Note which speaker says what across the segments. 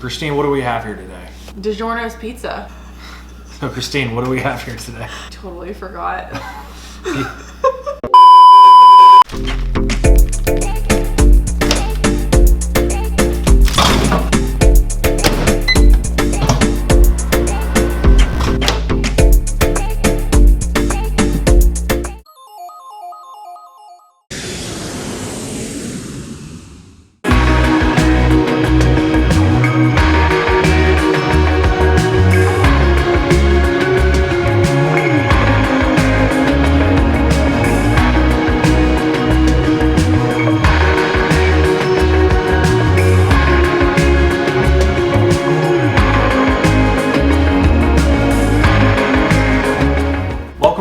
Speaker 1: Christine, what do we have here today?
Speaker 2: DiGiorno's pizza.
Speaker 1: So Christine, what do we have here today?
Speaker 2: Totally forgot.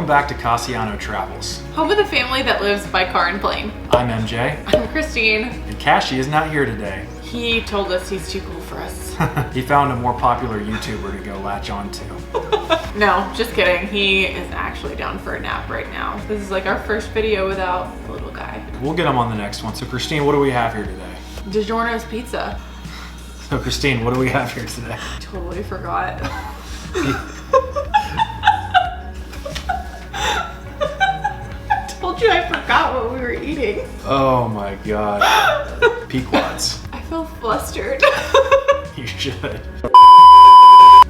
Speaker 1: Back to Casiano Travels.
Speaker 2: Home of the family that lives by car and plane.
Speaker 1: I'm MJ.
Speaker 2: I'm Christine.
Speaker 1: And Cashy is not here today.
Speaker 2: He told us he's too cool for us.
Speaker 1: He found a more popular YouTuber to go latch on to.
Speaker 2: No, just kidding. He is actually down for a nap right now. This is like our first video without the little guy.
Speaker 1: We'll get him on the next one. So Christine, what do we have here today?
Speaker 2: DiGiorno's pizza.
Speaker 1: So Christine, what do we have here today?
Speaker 2: Totally forgot. I forgot what we were eating.
Speaker 1: Oh my god. Pequods.
Speaker 2: I feel flustered.
Speaker 1: You should.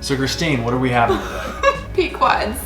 Speaker 1: So Christine, what are we having today?
Speaker 2: Pequods.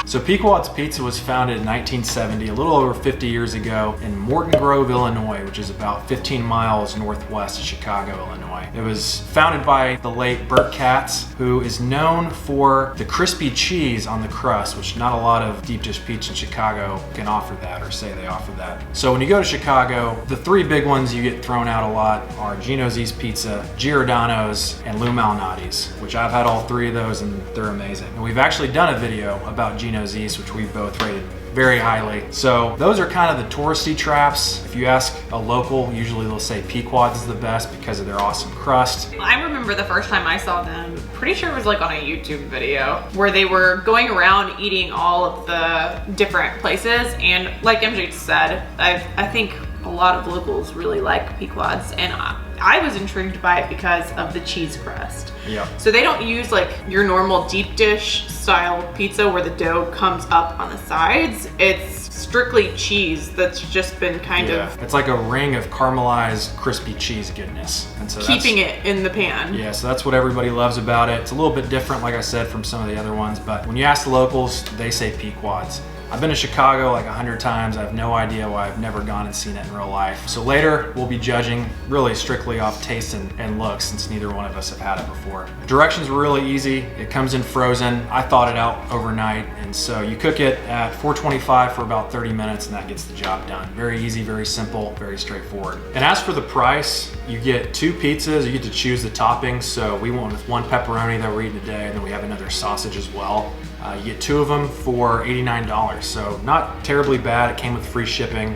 Speaker 1: So Pequod's Pizza was founded in 1970, a little over 50 years ago, in Morton Grove, Illinois, which is about 15 miles northwest of Chicago, Illinois. It was founded by the late Burt Katz, who is known for the crispy cheese on the crust, which not a lot of deep dish pizza in Chicago can offer that or say they offer that. So when you go to Chicago, the three big ones you get thrown out a lot are Gino's East Pizza, Giordano's, and Lou Malnati's, which I've had all three of those and they're amazing. And we've actually done a video about Gino's East, which we've both rated very highly. So those are kind of the touristy traps. If you ask a local, usually they'll say Pequod's is the best because of their awesome crust.
Speaker 2: I remember the first time I saw them, pretty sure it was like on a YouTube video where they were going around eating all of the different places. And like MJ said, I think a lot of locals really like Pequod's, and I was intrigued by it because of the cheese crust.
Speaker 1: Yeah.
Speaker 2: So they don't use like your normal deep dish style pizza where the dough comes up on the sides. It's strictly cheese that's just been kind of...
Speaker 1: It's like a ring of caramelized crispy cheese goodness. And so
Speaker 2: keeping it in the pan.
Speaker 1: Yeah, so that's what everybody loves about it. It's a little bit different, like I said, from some of the other ones, but when you ask the locals, they say Pequod's. I've been to Chicago like 100 times. I have no idea why I've never gone and seen it in real life. So later, we'll be judging really strictly off taste and looks, since neither one of us have had it before. Directions were really easy. It comes in frozen. I thawed it out overnight, and so you cook it at 425 for about 30 minutes, and that gets the job done. Very easy, very simple, very straightforward. And as for the price, you get two pizzas. You get to choose the toppings. So we went with one pepperoni that we're eating today, and then we have another sausage as well. You get two of them for $89, so not terribly bad. It came with free shipping.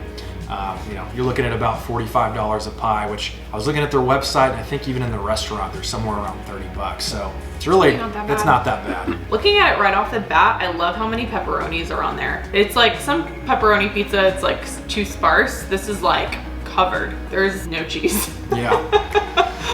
Speaker 1: You know, you're looking at about $45 a pie, which I was looking at their website, and I think even in the restaurant, they're somewhere around 30 bucks. So it's really, it's not that bad.
Speaker 2: Looking at it right off the bat, I love how many pepperonis are on there. It's like some pepperoni pizza, it's like too sparse. This is like covered. There's no cheese.
Speaker 1: Yeah.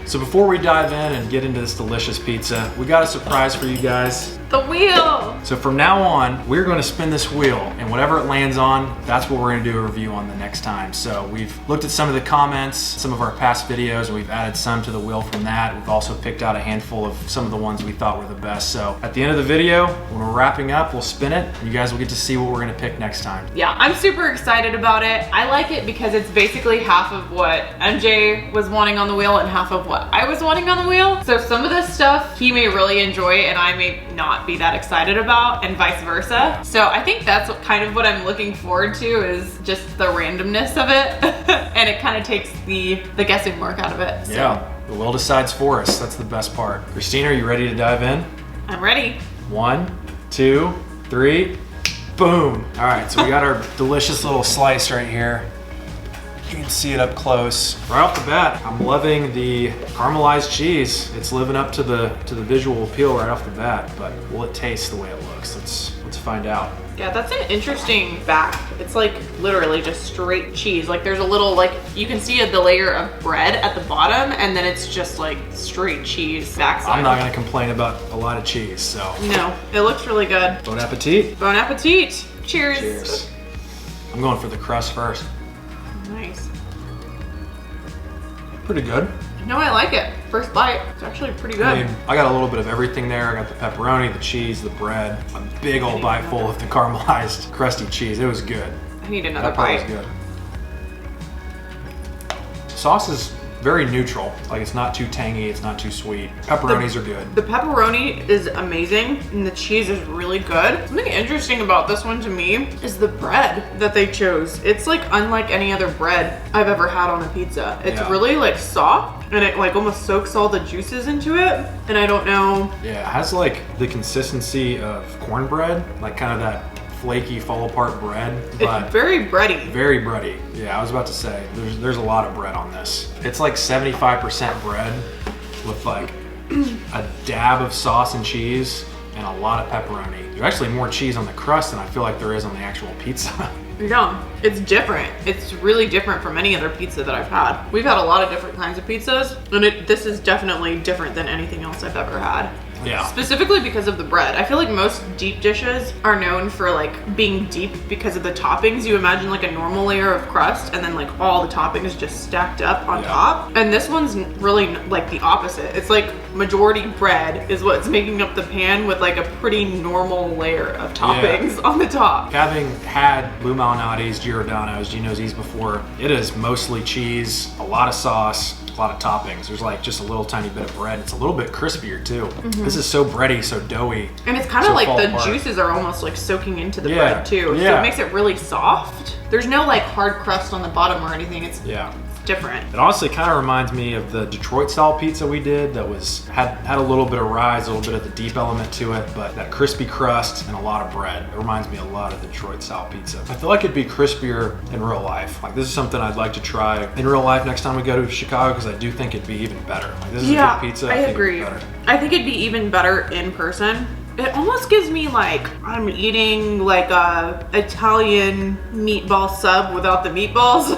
Speaker 1: So before we dive in and get into this delicious pizza, we got a surprise for you guys.
Speaker 2: The wheel!
Speaker 1: So from now on, we're going to spin this wheel, and whatever it lands on, that's what we're going to do a review on the next time. So we've looked at some of the comments, some of our past videos, and we've added some to the wheel from that. We've also picked out a handful of some of the ones we thought were the best. So at the end of the video, when we're wrapping up, we'll spin it, and you guys will get to see what we're going to pick next time.
Speaker 2: Yeah, I'm super excited about it. I like it because it's basically half of what MJ was wanting on the wheel and half of what I was wanting on the wheel. So some of this stuff he may really enjoy and I may not be that excited about, and vice versa. So I think that's kind of what I'm looking forward to, is just the randomness of it. And it kind of takes the guessing mark out of it. So.
Speaker 1: Yeah, the wheel decides for us. That's the best part. Christina, are you ready to dive in?
Speaker 2: I'm ready.
Speaker 1: 1, 2, 3, boom. All right, so we got our delicious little slice right here. You can see it up close. Right off the bat, I'm loving the caramelized cheese. It's living up to the visual appeal right off the bat, but will it taste the way it looks? Let's find out.
Speaker 2: Yeah, that's an interesting back. It's like literally just straight cheese. Like there's a little, like you can see the layer of bread at the bottom, and then it's just like straight cheese backside.
Speaker 1: I'm not gonna complain about a lot of cheese, so.
Speaker 2: No, it looks really good.
Speaker 1: Bon appetit.
Speaker 2: Bon appetit. Cheers.
Speaker 1: Cheers. I'm going for the crust first.
Speaker 2: Nice.
Speaker 1: Pretty good.
Speaker 2: No, I like it. First bite, it's actually pretty good.
Speaker 1: I mean, I got a little bit of everything there. I got the pepperoni, the cheese, the bread, a big old bite full of the caramelized crusty cheese. It was good.
Speaker 2: I need another
Speaker 1: That part
Speaker 2: bite.
Speaker 1: was good. Sauce is very neutral. Like it's not too tangy, it's not too sweet. Pepperonis are good.
Speaker 2: The pepperoni is amazing and the cheese is really good. Something interesting about this one to me is the bread that they chose. It's like unlike any other bread I've ever had on a pizza. It's really like soft and it like almost soaks all the juices into it. And I don't know.
Speaker 1: Yeah, it has like the consistency of cornbread, like kind of that flaky, fall apart bread, but
Speaker 2: it's very bready.
Speaker 1: Very bready. Yeah, I was about to say, there's a lot of bread on this. It's like 75% bread with like a dab of sauce and cheese and a lot of pepperoni. There's actually more cheese on the crust than I feel like there is on the actual pizza.
Speaker 2: Yeah, it's different. It's really different from any other pizza that I've had. We've had a lot of different kinds of pizzas, and this is definitely different than anything else I've ever had.
Speaker 1: Yeah.
Speaker 2: Specifically because of the bread. I feel like most deep dishes are known for like being deep because of the toppings. You imagine like a normal layer of crust and then like all the toppings just stacked up on top. And this one's really like the opposite. It's like majority bread is what's making up the pan with like a pretty normal layer of toppings on the top.
Speaker 1: Having had Lou Malnati's, Giordano's, Gino's before, it is mostly cheese, a lot of sauce, a lot of toppings. There's like just a little tiny bit of bread. It's a little bit crispier too. This is so bready, so doughy.
Speaker 2: And it's kind of like the juices are almost like soaking into the bread too. So it makes it really soft. There's no like hard crust on the bottom or anything. It's different.
Speaker 1: It honestly kind of reminds me of the Detroit style pizza we did that had a little bit of rise, a little bit of the deep element to it, but that crispy crust and a lot of bread. It reminds me a lot of the Detroit style pizza. I feel like it'd be crispier in real life. Like this is something I'd like to try in real life next time we go to Chicago because I do think it'd be even better. Like this is a good pizza.
Speaker 2: I agree. I think it'd be even better in person. It almost gives me like I'm eating like a Italian meatball sub without the meatballs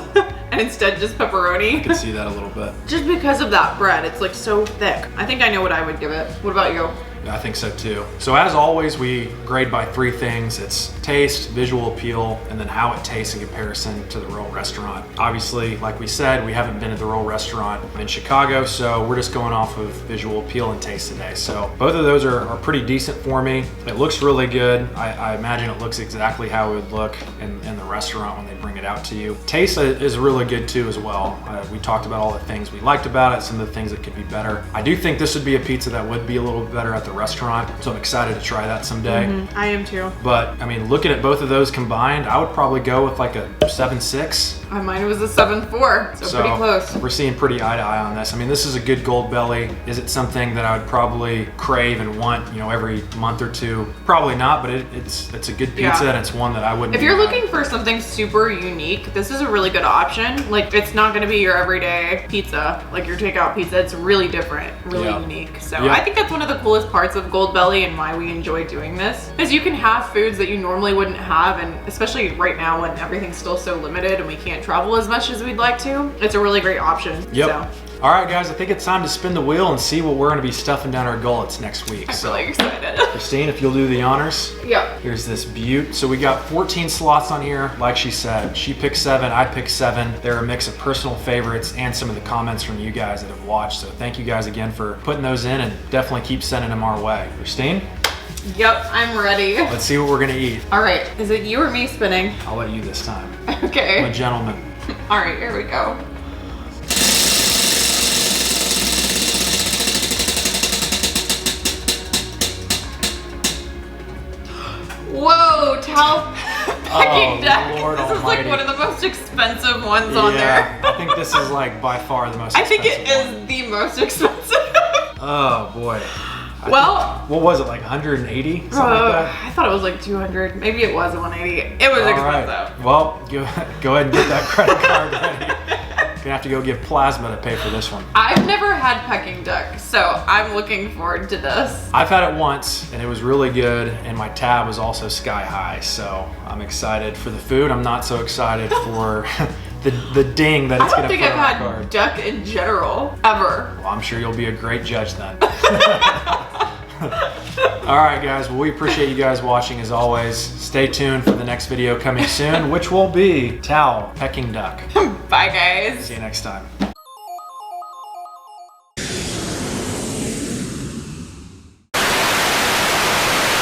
Speaker 2: and instead just pepperoni.
Speaker 1: I can see that a little bit.
Speaker 2: Just because of that bread, it's like so thick. I think I know what I would give it. What about you?
Speaker 1: I think so too. So as always, we grade by 3 things. It's taste, visual appeal, and then how it tastes in comparison to the real restaurant. Obviously, like we said, we haven't been at the real restaurant in Chicago, so we're just going off of visual appeal and taste today. So both of those are pretty decent for me. It looks really good. I imagine it looks exactly how it would look in the restaurant when they bring it out to you. Taste is really good too as well. We talked about all the things we liked about it, some of the things that could be better. I do think this would be a pizza that would be a little better at the restaurant, so I'm excited to try that someday.
Speaker 2: I am too.
Speaker 1: But I mean, looking at both of those combined, I would probably go with like a 7.6.
Speaker 2: Mine was a 7.4, so pretty close.
Speaker 1: We're seeing pretty eye to eye on this. I mean, this is a good Goldbelly. Is it something that I would probably crave and want, every month or two? Probably not, but it's a good pizza and it's one that I wouldn't.
Speaker 2: If you're looking for something super unique, this is a really good option. Like, it's not gonna be your everyday pizza, like your takeout pizza. It's really different, really unique. So I think that's one of the coolest parts of Goldbelly and why we enjoy doing this, is you can have foods that you normally wouldn't have, and especially right now when everything's still so limited and we can't travel as much as we'd like to, it's a really great option. So.
Speaker 1: All right, guys, I think it's time to spin the wheel and see what we're going to be stuffing down our gullets next week.
Speaker 2: I'm really excited.
Speaker 1: Christine, if you'll do the honors.
Speaker 2: Yeah.
Speaker 1: Here's this beaut. So we got 14 slots on here. Like she said, she picked 7, I picked 7. They're a mix of personal favorites and some of the comments from you guys that have watched. So thank you guys again for putting those in, and definitely keep sending them our way. Christine?
Speaker 2: Yep, I'm ready.
Speaker 1: Let's see what we're going to eat.
Speaker 2: All right, is it you or me spinning?
Speaker 1: I'll let you this time.
Speaker 2: Okay.
Speaker 1: I'm a gentleman.
Speaker 2: All right, here we go. Whoa, Tao Picking deck.
Speaker 1: Lord
Speaker 2: this is
Speaker 1: almighty.
Speaker 2: like one of the most expensive ones on there.
Speaker 1: I think this is like by far the most
Speaker 2: I
Speaker 1: expensive
Speaker 2: think it
Speaker 1: one.
Speaker 2: is the most expensive.
Speaker 1: Oh boy.
Speaker 2: Well,
Speaker 1: what was it, like 180? Something like that?
Speaker 2: I thought it was like 200. Maybe it was 180. It was expensive.
Speaker 1: Right. Well, go ahead and get that credit card ready. You're gonna have to go give plasma to pay for this one.
Speaker 2: I've never had Peking duck, so I'm looking forward to this.
Speaker 1: I've had it once and it was really good, and my tab was also sky high, so I'm excited for the food. I'm not so excited for the ding that it's gonna put on the card.
Speaker 2: I don't think I've had duck in general, ever.
Speaker 1: Well, I'm sure you'll be a great judge then. All right, guys. Well, we appreciate you guys watching as always. Stay tuned for the next video coming soon, which will be Peking duck.
Speaker 2: Bye, guys.
Speaker 1: See you next time.